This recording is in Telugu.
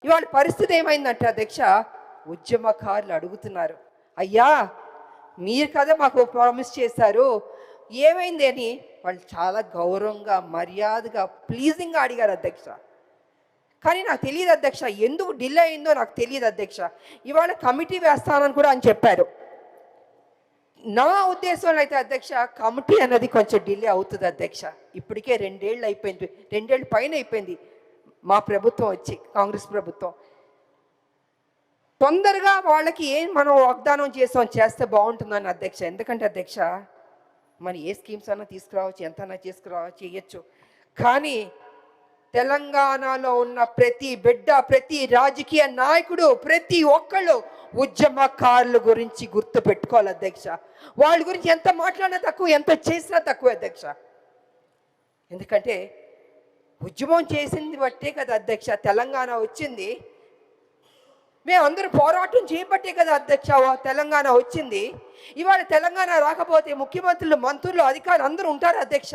ఇవాళ పరిస్థితి ఏమైందంటే అధ్యక్ష, ఉద్యమకారులు అడుగుతున్నారు, అయ్యా మీరు కదా మాకు ప్రామిస్ చేశారు, ఏమైంది అని వాళ్ళు చాలా గౌరవంగా మర్యాదగా ప్లీజింగ్గా అడిగారు అధ్యక్ష. కానీ నాకు తెలియదు అధ్యక్ష, ఎందుకు డిలే అయిందో నాకు తెలియదు అధ్యక్ష. ఇవాళ కమిటీ వేస్తానని కూడా అని చెప్పారు. నా ఉద్దేశంలో అయితే అధ్యక్ష, కమిటీ అన్నది కొంచెం డిలే అవుతుంది అధ్యక్ష. ఇప్పటికే 2 ఏళ్ళు అయిపోయింది, 2 ఏళ్ళు పైన అయిపోయింది మా ప్రభుత్వం వచ్చి, కాంగ్రెస్ ప్రభుత్వం. తొందరగా వాళ్ళకి ఏం మనం వాగ్దానం చేస్తే బాగుంటుందని అధ్యక్ష. ఎందుకంటే అధ్యక్ష, మరి ఏ స్కీమ్స్ అన్నా తీసుకురావచ్చు, ఎంతన్నా చేయొచ్చు. కానీ తెలంగాణలో ఉన్న ప్రతి బిడ్డ, ప్రతి రాజకీయ నాయకుడు, ప్రతి ఒక్కళ్ళు ఉద్యమకారుల గురించి గుర్తు పెట్టుకోవాలి అధ్యక్ష. వాళ్ళ గురించి ఎంత మాట్లాడినా తక్కువ, ఎంత చేసినా తక్కువ అధ్యక్ష. ఎందుకంటే ఉద్యమం చేసింది బట్టే కదా అధ్యక్ష తెలంగాణ వచ్చింది. మేమందరూ పోరాటం చేయబట్టే కదా అధ్యక్ష తెలంగాణ వచ్చింది. ఇవాళ తెలంగాణ రాకపోతే ముఖ్యమంత్రులు, మంత్రులు, అధికారులు అందరూ ఉంటారు అధ్యక్ష.